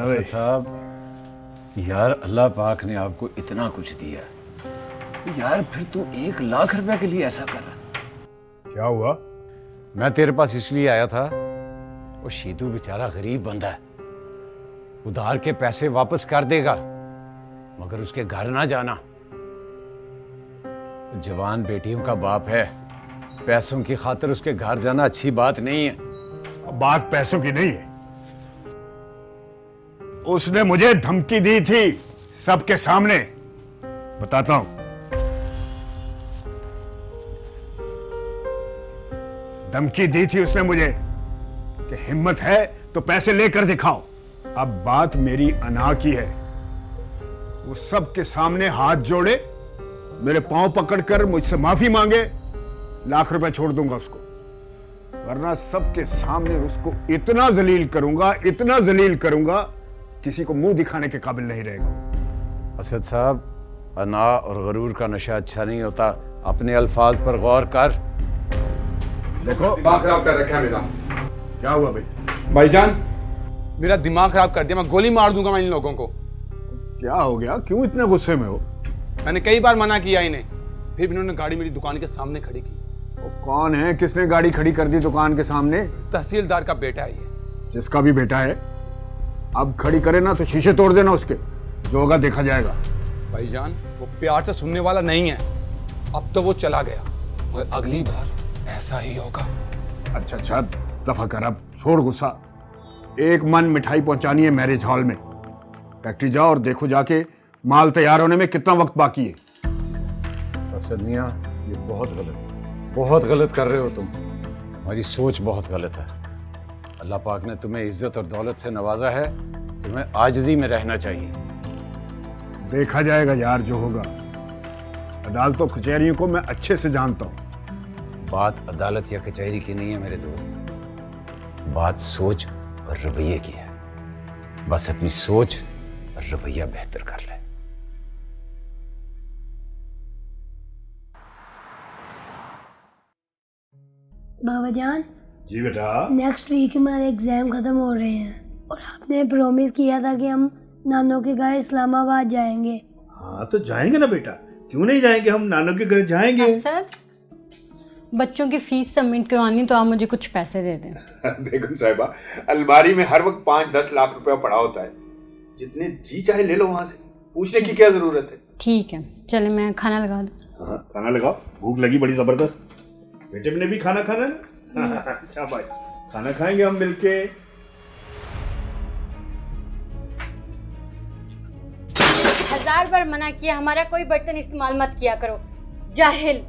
असद साहब, यार अल्लाह पाक ने आपको इतना कुछ दिया, यार फिर तू 1 लाख रुपए के लिए ऐसा कर रहा? क्या हुआ? मैं तेरे पास इसलिए आया था, वो शीदू बेचारा गरीब बंदा है, उधार के पैसे वापस कर देगा, मगर उसके घर ना जाना। जवान बेटियों का बाप है, पैसों की खातिर उसके घर जाना अच्छी बात नहीं है। अब बात पैसों की नहीं है, उसने मुझे धमकी दी थी सबके सामने। बताता हूं। धमकी दी थी उसने मुझे कि हिम्मत है तो पैसे लेकर दिखाओ। अब बात मेरी अना की है। वो सबके सामने हाथ जोड़े, मेरे पांव पकड़कर मुझसे माफी मांगे, लाख रुपए छोड़ दूंगा उसको, वरना सबके सामने उसको इतना जलील करूंगा, इतना जलील करूंगा, किसी को मुंह दिखाने के काबिल नहीं रहेगा। असद साहब, अना और गरूर का नशा अच्छा नहीं होता, अपने अल्फाज पर गौर कर। देखो दिमाग खराब कर रखा है मेरा। क्या हुआ भाई? भाईजान, मेरा दिमाग खराब कर दिया, मैं गोली मार दूंगा मैं इन लोगों को। क्या हो गया? क्यों इतने गुस्से में हो? मैंने कई बार मना किया इन्हें, फिर भी इन्होंने गाड़ी मेरी दुकान के सामने खड़ी की। वो कौन है? किसने गाड़ी खड़ी कर दी दुकान के सामने? तहसीलदार का बेटा है ये। जिसका भी बेटा है, अब खड़ी करे ना तो शीशे तोड़ देना उसके, जो होगा देखा जाएगा। भाईजान, वो प्यार से सुनने वाला नहीं है, अब तो वो चला गया, और अगली बार ऐसा ही होगा। अच्छा अच्छा, दफा कर, अब छोड़ गुस्सा। एक मन मिठाई पहुंचानी है मैरिज हॉल में। फैक्ट्री जाओ और देखो जाके माल तैयार होने में कितना वक्त बाकी है। असद मियां, ये बहुत गलत कर रहे हो तुम। हमारी सोच बहुत गलत है। अल्लाह पाक ने तुम्हें इज्जत और दौलत से नवाजा है, तुम्हें आजिज़ी में रहना चाहिए। देखा जाएगा यार, जो होगा। अदालतों कचहरियों को मैं अच्छे से जानता हूं। बात अदालत या कचहरी की नहीं है मेरे दोस्त, बात सोच और रवैये की है। बस अपनी सोच और रवैया बेहतर कर ले। बाबा जान, जी बेटा। नेक्स्ट वीक हमारे एग्जाम खत्म हो रहे हैं और आपने प्रॉमिस किया था कि हम नानों के घर इस्लामाबाद जाएंगे। हाँ तो जाएंगे ना बेटा, क्यों नहीं जाएंगे? हम नानों के घर जाएंगे। सर, बच्चों की फीस सबमिट करवानी, तो आप मुझे कुछ पैसे दे दें। बेगम साहिबा, अलमारी में हर वक्त 5-10 लाख रुपया पड़ा होता है, जितने जी चाहे ले लो वहां से, पूछने की क्या जरूरत है? ठीक है, चले मैं खाना लगा दूं। हाँ खाना लगाओ, भूख लगी बड़ी जबरदस्त। बेटे ने भी खाना खाना है। शाबाश, खाना खाएंगे हम मिलके। 1000 बार मना किया, हमारा कोई बर्तन इस्तेमाल मत किया करो। जाहिल,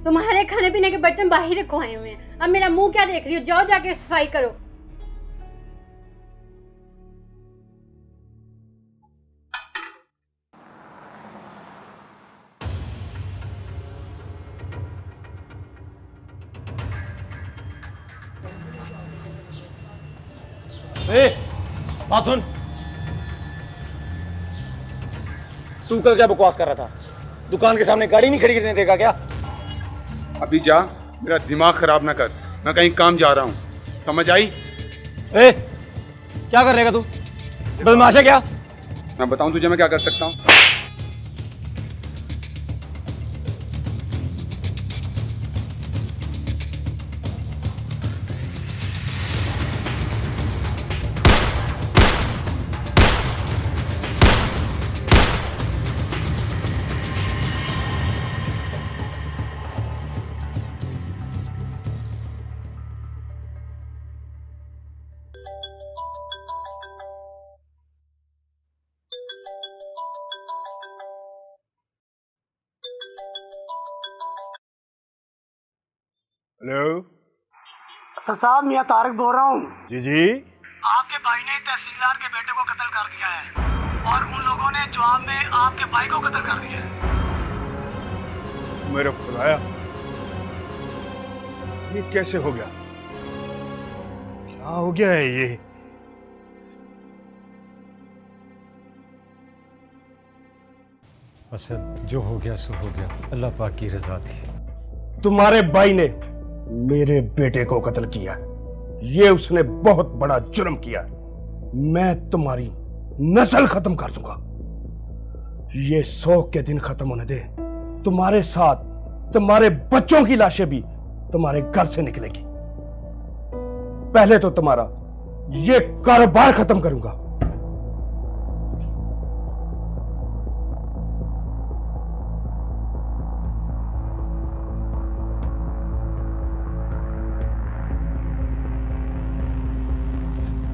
तुम्हारे खाने पीने के बर्तन बाहर रखवाए हुए हैं। अब मेरा मुंह क्या देख रही हो? जाओ जाके सफाई करो। बात सुन, तू कल क्या बकवास कर रहा था? दुकान के सामने गाड़ी नहीं खड़ी करने देगा क्या? अभी जा, मेरा दिमाग खराब ना कर, मैं कहीं काम जा रहा हूँ, समझ आई? क्या कर रहेगा तू? बदमाश है क्या? मैं बताऊं तुझे मैं क्या कर सकता हूँ? हेलो। सर साहब, मैं तारिक बोल रहा हूँ। जी जी। आपके भाई ने तहसीलदार के बेटे को कत्ल कर दिया है और उन लोगों ने जवाब में आपके भाई को कत्ल कर दिया है। मेरे खुदाया, ये कैसे हो गया? क्या हो गया है ये? असद, जो हो गया सो हो गया, अल्लाह पाक की रजा थी। तुम्हारे भाई ने मेरे बेटे को कत्ल किया, ये उसने बहुत बड़ा जुर्म किया। मैं तुम्हारी नस्ल खत्म कर दूंगा। ये 100 के दिन खत्म होने दे, तुम्हारे साथ तुम्हारे बच्चों की लाशें भी तुम्हारे घर से निकलेगी। पहले तो तुम्हारा ये कारोबार खत्म करूंगा।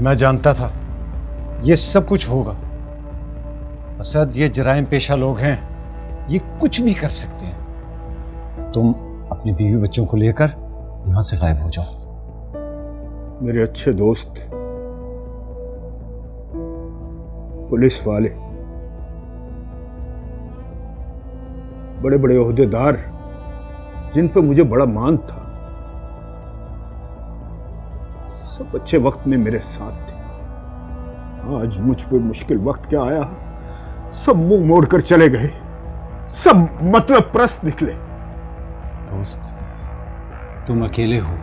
मैं जानता था ये सब कुछ होगा। असद, ये जराइम पेशा लोग हैं, ये कुछ भी कर सकते हैं। तुम अपनी बीवी बच्चों को लेकर यहां से गायब हो जाओ। मेरे अच्छे दोस्त, पुलिस वाले, बड़े बड़े ओहदेदार जिन पर मुझे बड़ा मान था, सब अच्छे वक्त में मेरे साथ थे। आज मुझ पे मुश्किल वक्त क्या आया, सब मुंह मोड़कर चले गए, सब मतलब प्रस्त निकले। दोस्त, तुम अकेले हो,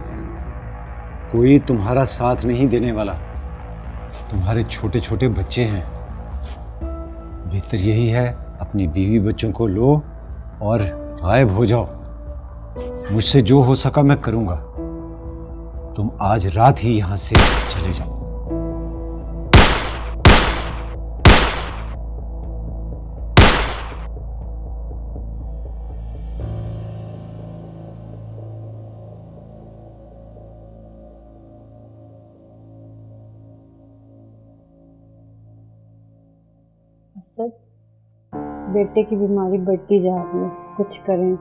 कोई तुम्हारा साथ नहीं देने वाला। तुम्हारे छोटे छोटे बच्चे हैं। बेहतर यही है अपनी बीवी बच्चों को लो और गायब हो जाओ। मुझसे जो हो सका मैं करूंगा। तुम आज रात ही यहां से चले जाओ। असद, बेटे की बीमारी बढ़ती जा रही है, कुछ करें।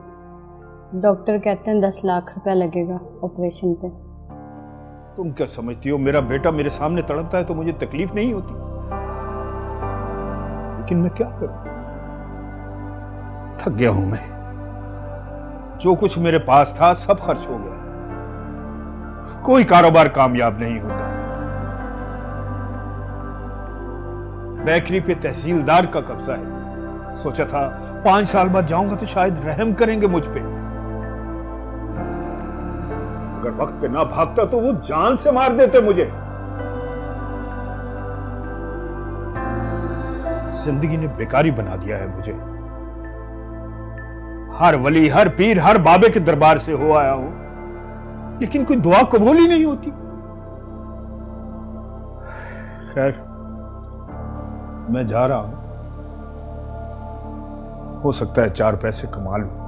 डॉक्टर कहते हैं 10 लाख रुपया लगेगा ऑपरेशन पे। तुम क्या समझती हो, मेरा बेटा मेरे सामने तड़पता है तो मुझे तकलीफ नहीं होती? लेकिन मैं क्या करूं, थक गया हूं मैं। जो कुछ मेरे पास था सब खर्च हो गया। कोई कारोबार कामयाब नहीं होता। बेकरी पे तहसीलदार का कब्जा है। सोचा था 5 साल बाद जाऊंगा तो शायद रहम करेंगे मुझ पे। अगर वक्त पे ना भागता तो वो जान से मार देते मुझे। जिंदगी ने बेकारी बना दिया है मुझे। हर वली, हर पीर, हर बाबे के दरबार से हो आया हूं, लेकिन कोई दुआ कबूल ही नहीं होती। खैर, मैं जा रहा हूं, हो सकता है 4 पैसे कमा लूं।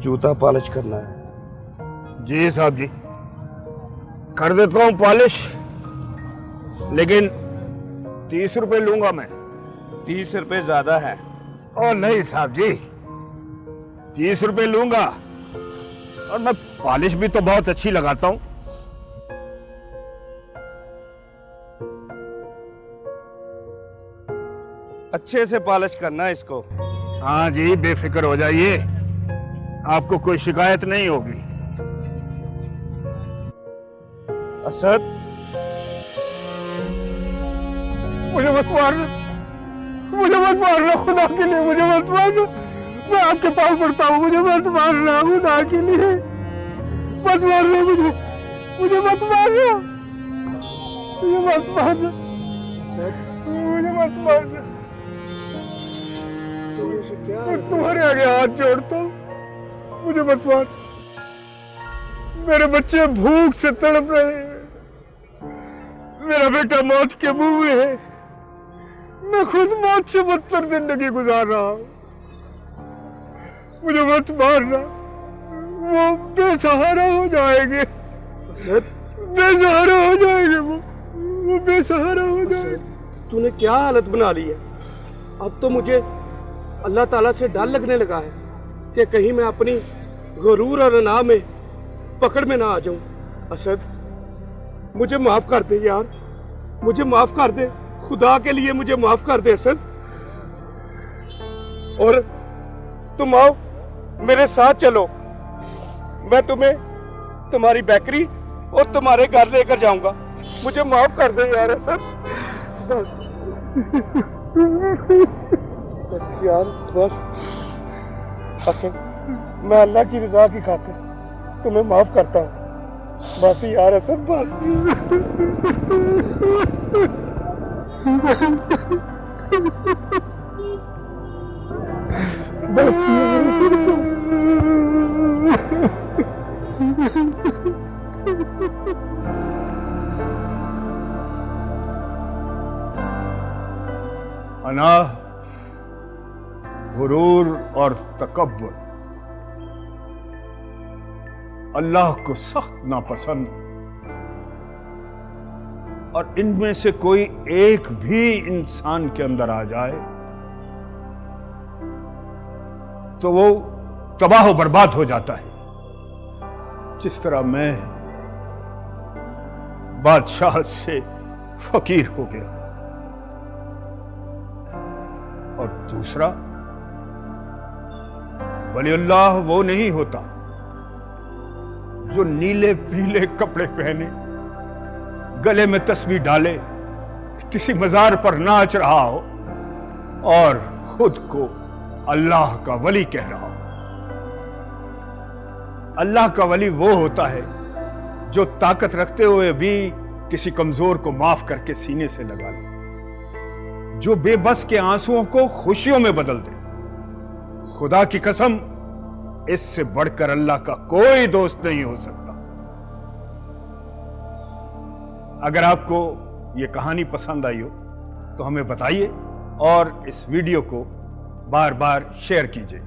जूता पॉलिश करना है। जी साहब जी, कर देता हूं पॉलिश, लेकिन 30 रुपए लूंगा मैं। 30 रुपए ज्यादा है। ओ नहीं साहब जी, 30 रुपए लूंगा, और मैं पॉलिश भी तो बहुत अच्छी लगाता हूं। अच्छे से पॉलिश करना है इसको। हाँ जी, बेफिक्र हो जाइए, आपको कोई शिकायत नहीं होगी। असद, मुझे मत मारना, मुझे मत मारना, खुदा के लिए मुझे मत मारना। मैं आपके पास पड़ता हूँ, मुझे मत मारना, खुदा के लिए मत मारना, मुझे मत मारना, मुझे मत मारना, मुझे मत मारना। मैं तुम्हारे आगे हाथ जोड़ता हूँ, मुझे मत मार। मेरे बच्चे भूख से तड़प रहे हैं, मेरा बेटा मौत के मुंह में है, मैं खुद मौत से बदतर जिंदगी गुजार रहा हूं। मुझे मत मारना, वो बेसहारा हो जाएंगे। बेसहारा हो जाएंगे वो बेसहारा हो जाएंगे। तूने क्या हालत बना ली है। अब तो मुझे अल्लाह ताला से डर लगने लगा है कि कहीं मैं अपनी गुरूर और अना में पकड़ में ना आ जाऊं। असद, मुझे माफ कर दे यार, मुझे माफ कर दे, खुदा के लिए मुझे माफ कर दे असद। और तुम आओ मेरे साथ चलो, मैं तुम्हें तुम्हारी बेकरी और तुम्हारे घर लेकर जाऊंगा। मुझे माफ कर दे यार असद। बस यार बस। असद, मैं अल्लाह की रजा की खातिर तुम्हें माफ करता हूँ। बस यार असद, बस। बस यार असद, बस। अना, गुरूर और तकब्बुर अल्लाह को सख्त नापसंद, और इनमें से कोई एक भी इंसान के अंदर आ जाए तो वो तबाह और बर्बाद हो जाता है। जिस तरह मैं बादशाह से फकीर हो गया। और दूसरा, वलीउल्लाह वो नहीं होता जो नीले पीले कपड़े पहने, गले में तस्बीह डाले, किसी मजार पर नाच रहा हो और खुद को अल्लाह का वली कह रहा हो। अल्लाह का वली वो होता है जो ताकत रखते हुए भी किसी कमजोर को माफ करके सीने से लगा ले, जो बेबस के आंसुओं को खुशियों में बदल दे। खुदा की कसम, इससे बढ़कर अल्लाह का कोई दोस्त नहीं हो सकता। अगर आपको यह कहानी पसंद आई हो तो हमें बताइए और इस वीडियो को बार बार शेयर कीजिए।